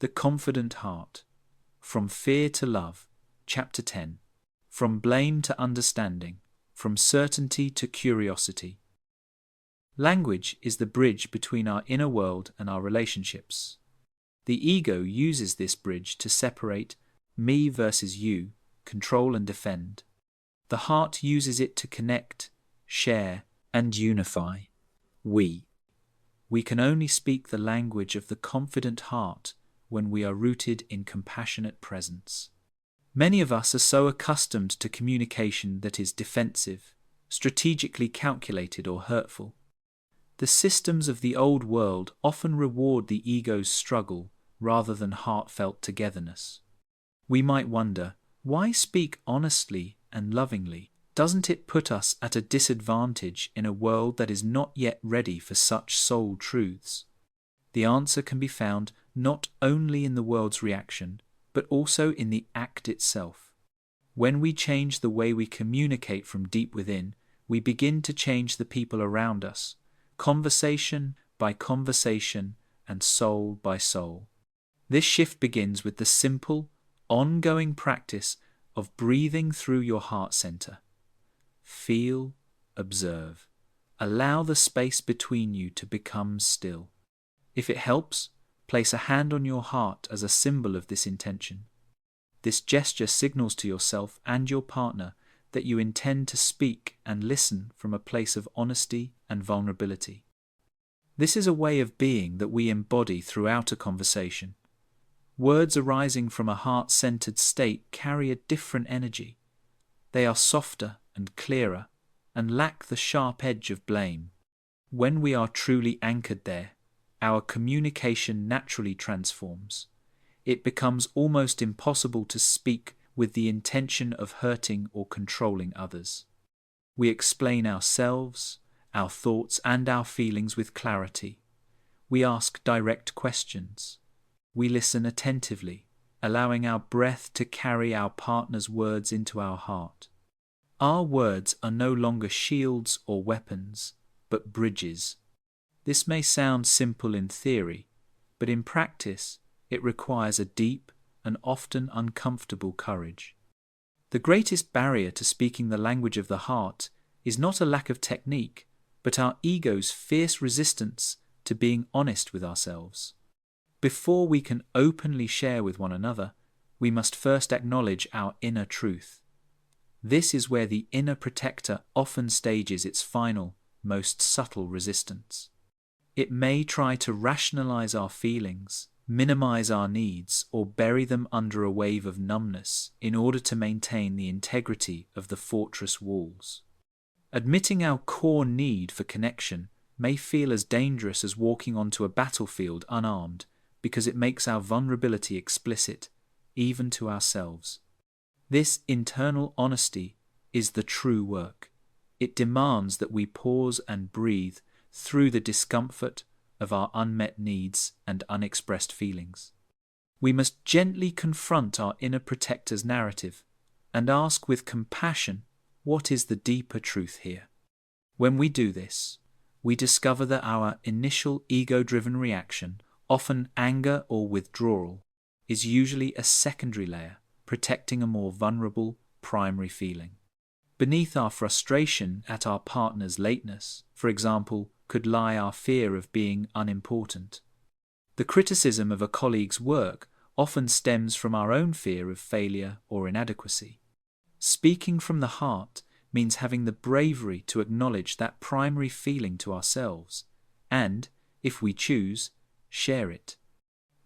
The Confident Heart. From Fear to Love. Chapter 10. From Blame to Understanding. From Certainty to Curiosity. Language is the bridge between our inner world and our relationships. The ego uses this bridge to separate me versus you, control and defend. The heart uses it to connect, share, and unify. We can only speak the language of the confident heart when we are rooted in compassionate presence. Many of us are so accustomed to communication that is defensive, strategically calculated or hurtful. The systems of the old world often reward the ego's struggle rather than heartfelt togetherness. We might wonder, why speak honestly and lovingly? Doesn't it put us at a disadvantage in a world that is not yet ready for such soul truths? The answer can be found not only in the world's reaction, but also in the act itself. When we change the way we communicate from deep within, we begin to change the people around us, conversation by conversation and soul by soul. This shift begins with the simple, ongoing practice of breathing through your heart center. Feel, observe. Allow the space between you to become still. If it helps, place a hand on your heart as a symbol of this intention. This gesture signals to yourself and your partner that you intend to speak and listen from a place of honesty and vulnerability. This is a way of being that we embody throughout a conversation. Words arising from a heart-centered state carry a different energy. They are softer and clearer and lack the sharp edge of blame. When we are truly anchored there, our communication naturally transforms. It becomes almost impossible to speak with the intention of hurting or controlling others. We explain ourselves, our thoughts, and our feelings with clarity. We ask direct questions. We listen attentively, allowing our breath to carry our partner's words into our heart. Our words are no longer shields or weapons, but bridges. This may sound simple in theory, but in practice, it requires a deep and often uncomfortable courage. The greatest barrier to speaking the language of the heart is not a lack of technique, but our ego's fierce resistance to being honest with ourselves. Before we can openly share with one another, we must first acknowledge our inner truth. This is where the inner protector often stages its final, most subtle resistance. It may try to rationalize our feelings, minimize our needs, or bury them under a wave of numbness in order to maintain the integrity of the fortress walls. Admitting our core need for connection may feel as dangerous as walking onto a battlefield unarmed, because it makes our vulnerability explicit, even to ourselves. This internal honesty is the true work. It demands that we pause and breathe through the discomfort of our unmet needs and unexpressed feelings. We must gently confront our inner protector's narrative and ask with compassion, what is the deeper truth here? When we do this, we discover that our initial ego-driven reaction, often anger or withdrawal, is usually a secondary layer, protecting a more vulnerable primary feeling. Beneath our frustration at our partner's lateness, for example, could lie our fear of being unimportant. The criticism of a colleague's work often stems from our own fear of failure or inadequacy. Speaking from the heart means having the bravery to acknowledge that primary feeling to ourselves and, if we choose, share it.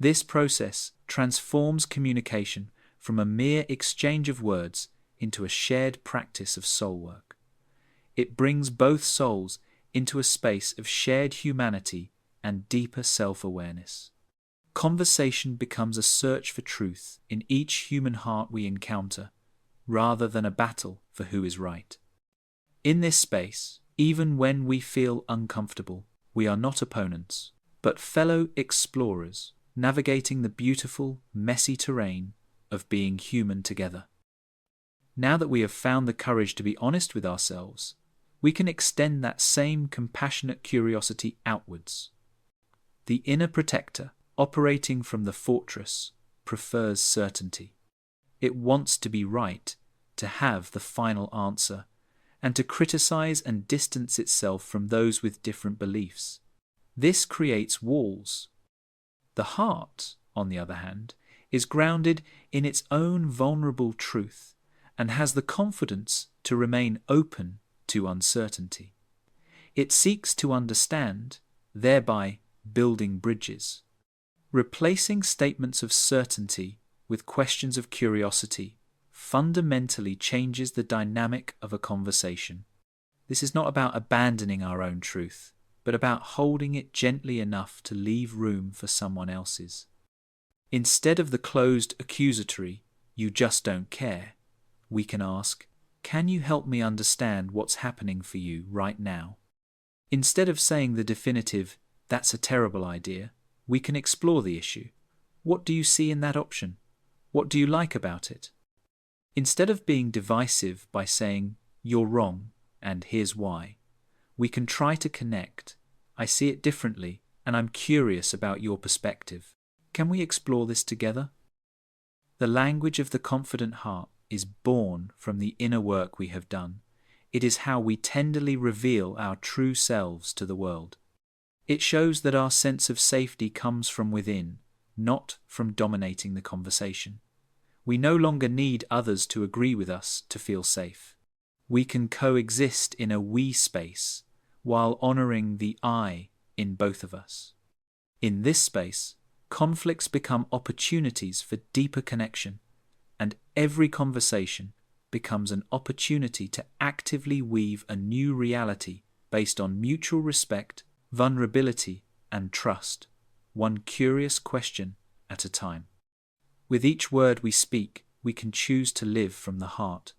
This process transforms communication from a mere exchange of words into a shared practice of soul work. It brings both souls into a space of shared humanity and deeper self-awareness. Conversation becomes a search for truth in each human heart we encounter, rather than a battle for who is right. In this space, even when we feel uncomfortable, we are not opponents, but fellow explorers, navigating the beautiful, messy terrain of being human together. Now that we have found the courage to be honest with ourselves, we can extend that same compassionate curiosity outwards. The inner protector operating from the fortress, prefers certainty. It wants to be right, to have the final answer, and to criticize and distance itself from those with different beliefs. This creates walls. The heart, on the other hand, is grounded in its own vulnerable truth and has the confidence to remain open to uncertainty. It seeks to understand, thereby building bridges. Replacing statements of certainty with questions of curiosity fundamentally changes the dynamic of a conversation. This is not about abandoning our own truth, but about holding it gently enough to leave room for someone else's. Instead of the closed accusatory, "You just don't care," we can ask, "Can you help me understand what's happening for you right now?" Instead of saying the definitive, "That's a terrible idea," we can explore the issue. What do you see in that option? What do you like about it? Instead of being divisive by saying, "You're wrong, and here's why," we can try to connect. "I see it differently, and I'm curious about your perspective. Can we explore this together?" The language of the confident heart is born from the inner work we have done. It is how we tenderly reveal our true selves to the world. It shows that our sense of safety comes from within, not from dominating the conversation. We no longer need others to agree with us to feel safe. We can coexist in a we space while honoring the I in both of us. In this space, conflicts become opportunities for deeper connection, and every conversation becomes an opportunity to actively weave a new reality based on mutual respect, vulnerability, and trust, one curious question at a time. With each word we speak, we can choose to live from the heart,